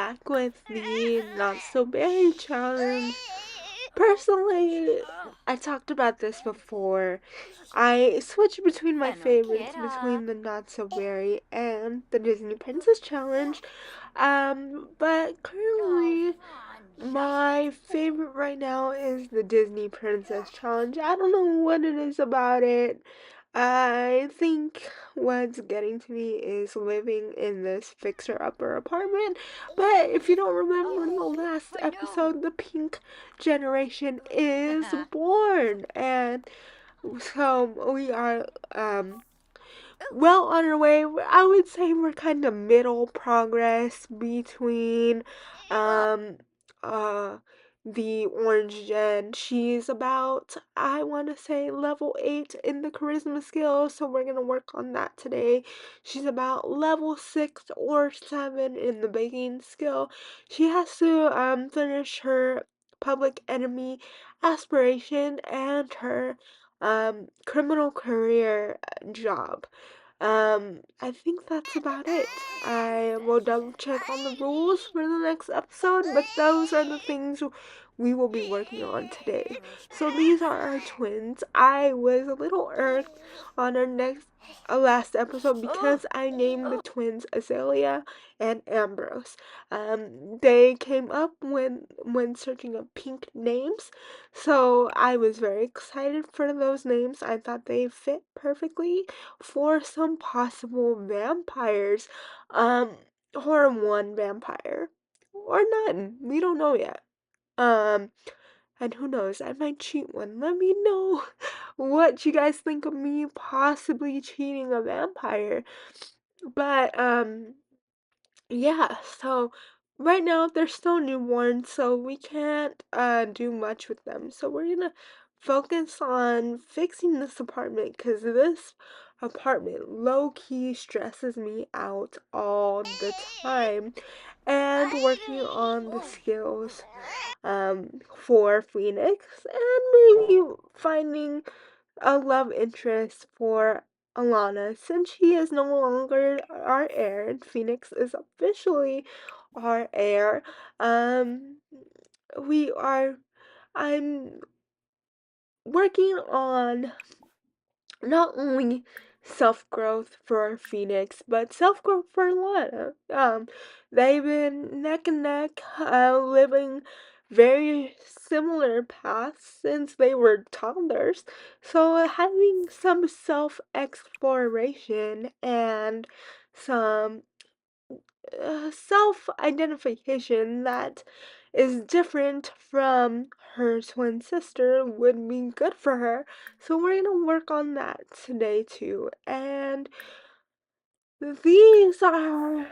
back with the Not So Berry Challenge. Personally, I talked about this before. I switch between my favorites between the Not So Berry and the Disney Princess Challenge. But currently, my favorite right now is the Disney Princess Challenge. I don't know what it is about it. I think what's getting to me is living in this fixer-upper apartment. But if you don't remember in the last episode, the pink generation is born. And so we are well on our way. I would say we're kind of middle progress between um uh the orange gen. She's about, I want to say, level 8 in the charisma skill, so we're gonna work on that today. She's about level 6 or 7 in the baking skill. She has to finish her public enemy aspiration and her criminal career job. I think that's about it. I will double check on the rules for the next episode, but those are the things we will be working on today. So these are our twins. I was a little irked on our last episode because I named the twins Azalea and Ambrose. They came up when searching up pink names, so I was very excited for those names. I thought they fit perfectly for some possible vampires, or one vampire, or none. We don't know yet. Um, and who knows, I might cheat one. Let me know what you guys think of me possibly cheating a vampire. But, yeah, so right now they're still newborn, so we can't do much with them. So we're gonna focus on fixing this apartment because this apartment low-key stresses me out all the time, and working on the skills for Phoenix, and maybe finding a love interest for Alana, since she is no longer our heir and Phoenix is officially our heir. Um, we are, I'm working on not only self-growth for Phoenix, but self-growth for Alana. They've been neck and neck, living very similar paths since they were toddlers. So having some self-exploration and some self-identification that is different from her twin sister would be good for her. So we're gonna work on that today too. And these are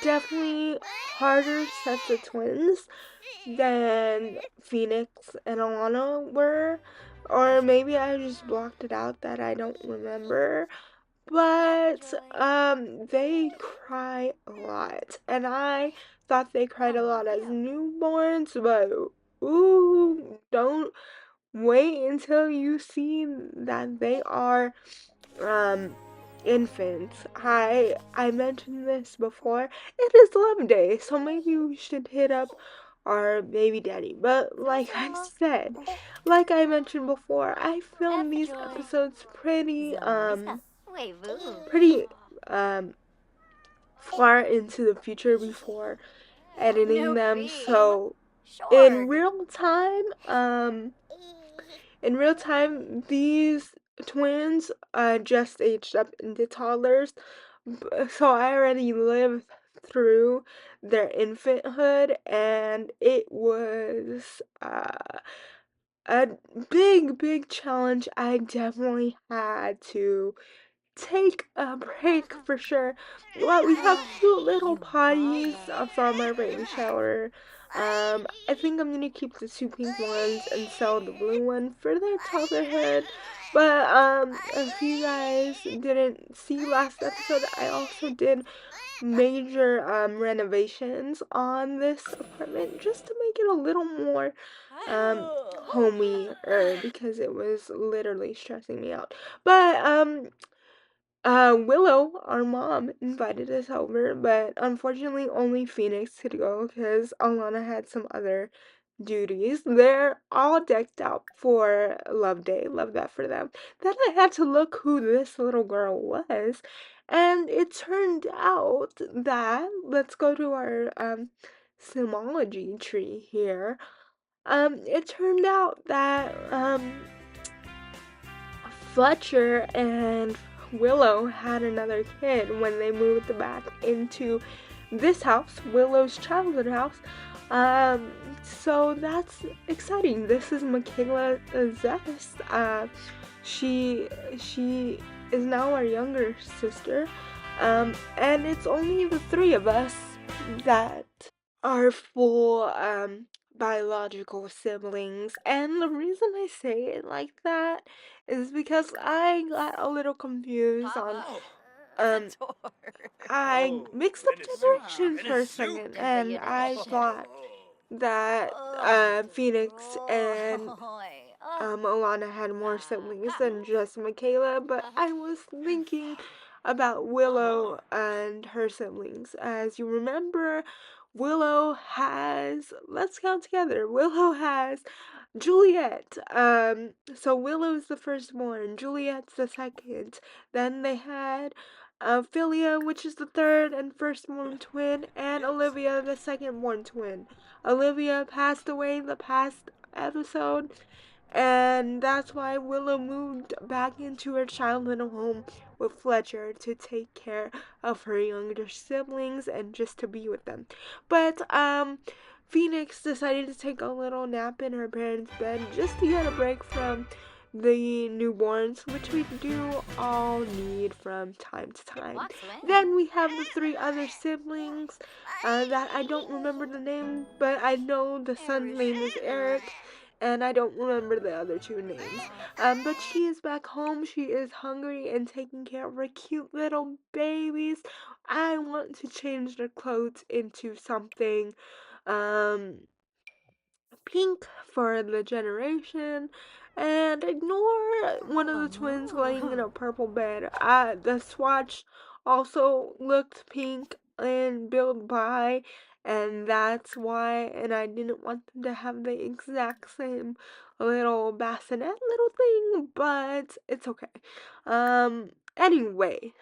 definitely harder sets of twins than Phoenix and Alana were. Or maybe I just blocked it out that I don't remember. But they cry a lot, and I thought they cried a lot as newborns, but ooh, don't wait until you see that they are um infants. I mentioned this before. It is Love Day, so maybe we should hit up our baby daddy. But like I mentioned before, I filmed these episodes pretty um far into the future before editing them. So in real time, these twins just aged up into toddlers. So I already lived through their infanthood, and it was a big challenge. I definitely had to take a break for sure. Well, we have cute little potties from our baby shower. I think I'm gonna keep the two pink ones and sell the blue one for their toddlerhood. But if you guys didn't see last episode, I also did major renovations on this apartment just to make it a little more homey because it was literally stressing me out. But Willow, our mom, invited us over, but unfortunately only Phoenix could go because Alana had some other duties. They're all decked out for Love Day. Love that for them. Then I had to look who this little girl was, and it turned out that, let's go to our symbology tree here. It turned out that Fletcher and Willow had another kid when they moved back into this house, Willow's childhood house. So that's exciting. This is Michaela Zest. She is now our younger sister. And it's only the three of us that are full biological siblings. And the reason I say it like that is because I got a little confused on um I mixed up generations for a second, and I thought that Phoenix and Alana had more siblings than just Michaela, but I was thinking about Willow and her siblings. As you remember, Willow has, let's count together, Willow has Juliet. So Willow's the firstborn, Juliet's the second. Then they had Philia, which is the third and firstborn twin, and Olivia, the secondborn twin. Olivia passed away the past episode, and that's why Willow moved back into her childhood home with Fletcher to take care of her younger siblings and just to be with them. But Phoenix decided to take a little nap in her parents' bed just to get a break from the newborns, which we do all need from time to time. Then we have the three other siblings that I don't remember the name, but I know the son's name is Eric, and I don't remember the other two names. But she is back home. She is hungry and taking care of her cute little babies. I want to change their clothes into something pink for the generation, and ignore one of the twins laying in a purple bed. The swatch also looked pink and Build By, and that's why, and I didn't want them to have the exact same little bassinet little thing, but it's okay. Anyway,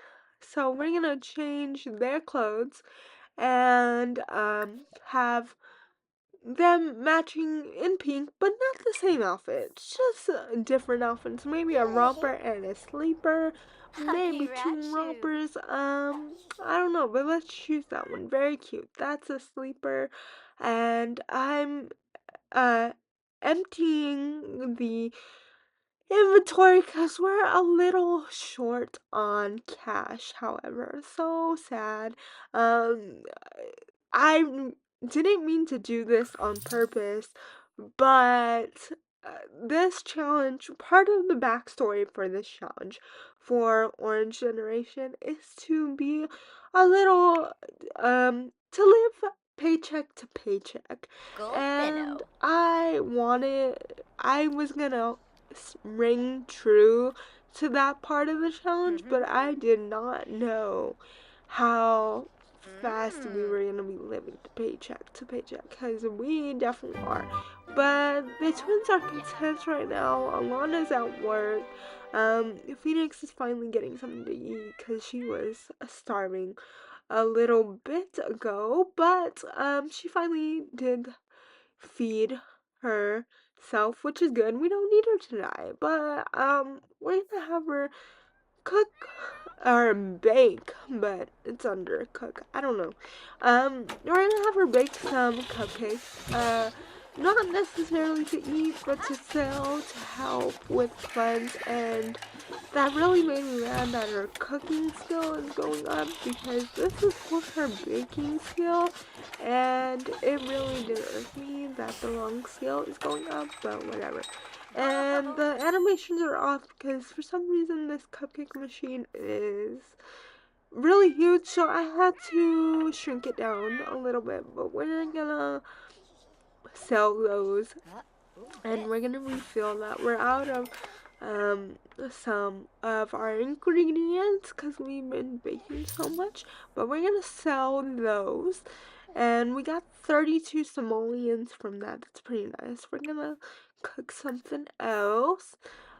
so we're gonna change their clothes and have them matching in pink, but not the same outfit. Just different outfits. Maybe a romper and a sleeper. Maybe two rompers. I don't know, but let's choose that one. Very cute. That's a sleeper, and I'm uh emptying the inventory because we're a little short on cash. However, so sad. Um, I didn't mean to do this on purpose, but this challenge, part of the backstory for this challenge for Orange Generation is to be a little, to live paycheck to paycheck. And I was gonna ring true to that part of the challenge, but I did not know how fast we were gonna be living paycheck to paycheck, because we definitely are. But the twins are content right now. Alana's at work. Phoenix is finally getting something to eat because she was starving a little bit ago, but she finally did feed herself, which is good. We don't need her to die, but we're gonna have her cook or bake, but it's under cook. I don't know. We're gonna have her bake some cupcakes. Not necessarily to eat, but to sell, to help with cleanse, and that really made me mad that her cooking skill is going up because this is for her baking skill, and it really did irk me that the wrong skill is going up, but whatever. And the animations are off because for some reason this cupcake machine is really huge, so I had to shrink it down a little bit, but we're gonna sell those and we're gonna refill that. We're out of some of our ingredients because we've been baking so much, but we're gonna sell those. And we got 32 simoleons from that. That's pretty nice. We're gonna cook something else.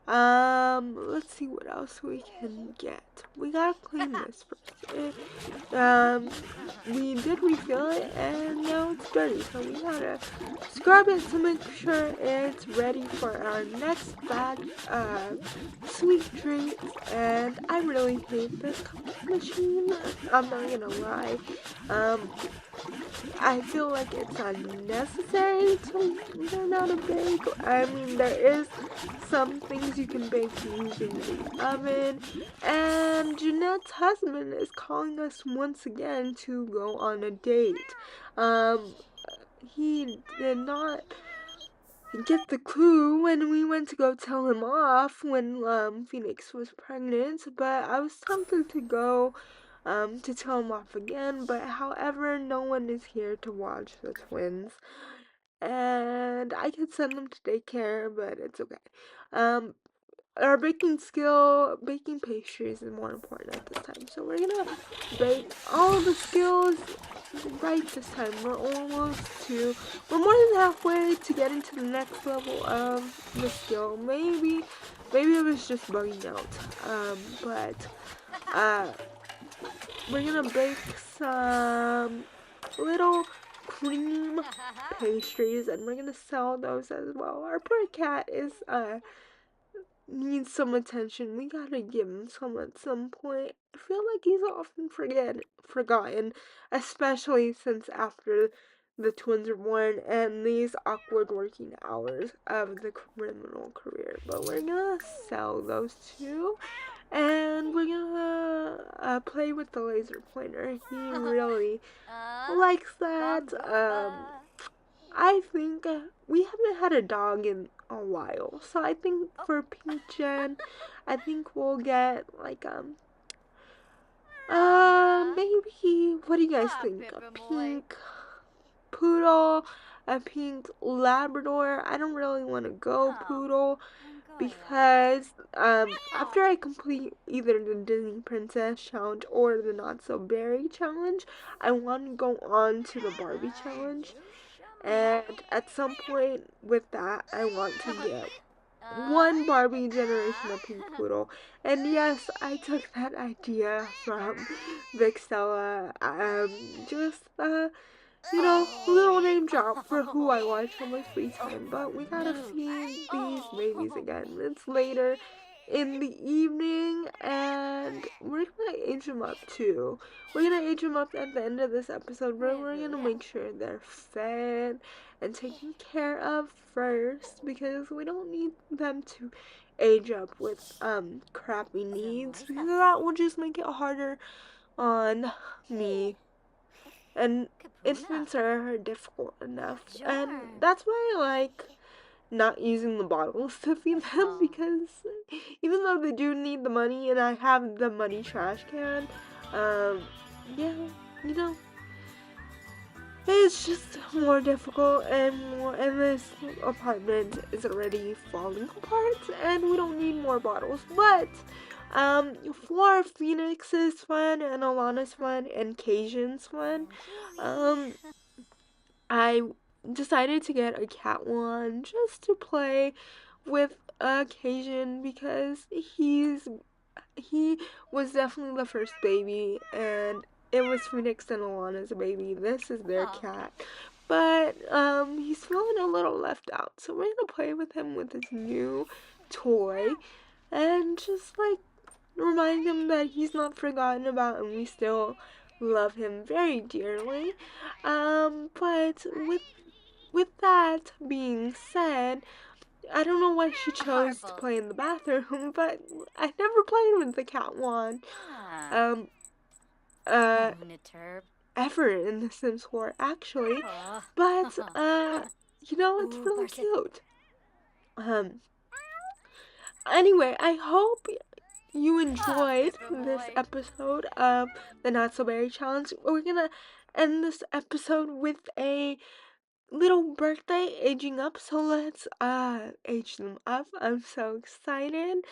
Let's see what else we can get. We gotta clean this first. We did refill it and now it's dirty, so we gotta scrub it to make sure it's ready for our next batch of sweet treats. And I really hate this machine, I'm not gonna lie. I feel like it's unnecessary to learn how to bake. I mean, there is some things you can bake using the oven. And Jeanette's husband is calling us once again to go on a date. He did not get the clue when we went to go tell him off when Phoenix was pregnant, but I was tempted to go to tell him off again, but however, no one is here to watch the twins, and I could send them to daycare, but it's okay. Our baking pastries is more important at this time, so we're gonna bake all the skills right this time. We're more than halfway to getting to the next level of the skill. Maybe it was just bugging out, but we're gonna bake some little cream pastries and we're gonna sell those as well. Our poor cat is needs some attention. We gotta give him some at some point. I feel like he's often forgotten, especially since after the twins are born and these awkward working hours of the criminal career. But we're gonna sell those two, and we're gonna play with the laser pointer. He really likes that. I think we haven't had a dog in a while, so I think for Peachin, I think we'll get like maybe, what do you guys think? A pink poodle, a pink Labrador. I don't really want to go poodle because after I complete either the Disney Princess Challenge or the Not So Berry Challenge, I want to go on to the Barbie Challenge. And at some point with that, I want to get one Barbie generation of pink poodle. And yes, I took that idea from Vixella. Just little name drop for who I watch on my free time. But we gotta feed these babies again. It's later in the evening, and we're gonna age them up too. We're gonna age them up at the end of this episode, but we're gonna make sure they're fed and taken care of first because we don't need them to age up with crappy needs because that will just make it harder on me. And infants are difficult enough, and that's why I like not using the bottles to feed them because even though they do need the money and I have the money trash can, yeah, it's just more difficult and this apartment is already falling apart and we don't need more bottles. But for Phoenix's fun and Alana's fun and Cajun's fun, I decided to get a cat one just to play with Cajun because he was definitely the first baby and it was Phoenix and Alana's baby. This is their cat. But he's feeling a little left out. So we're gonna play with him with his new toy and just like remind him that he's not forgotten about and we still love him very dearly. But with that being said, I don't know why she chose to play in the bathroom, but I never played with the cat wand. Ever in The Sims 4, actually. But, it's really cute. Anyway, I hope you enjoyed this episode of the Not So Berry Challenge. We're gonna end this episode with a little birthday aging up, so let's age them up. I'm so excited.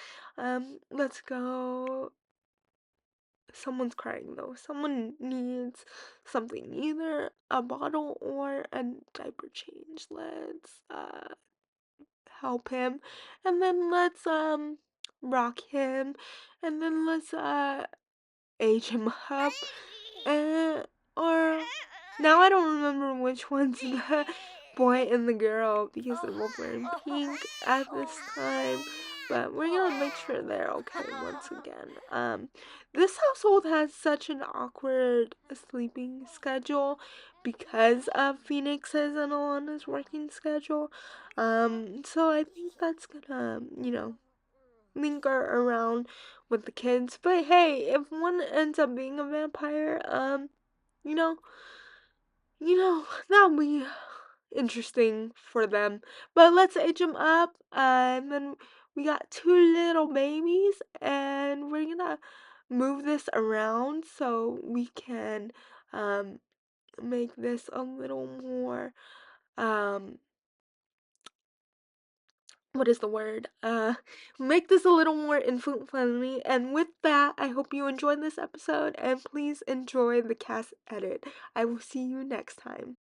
Let's go. Someone's crying though. Someone needs something, either a bottle or a diaper change. Let's help him, and then let's rock him, and then let's age him up, and or now I don't remember which one's the boy and the girl because they're both wearing pink at this time. But we're gonna make sure they're okay once again. This household has such an awkward sleeping schedule because of Phoenix's and Alana's working schedule. So I think that's gonna, linger around with the kids. But hey, if one ends up being a vampire, you know, that'll be interesting for them. But let's age them up, and then we got two little babies, and we're gonna move this around so we can make this a little more what is the word? Make this a little more infant friendly. And with that, I hope you enjoyed this episode, and please enjoy the cast edit. I will see you next time.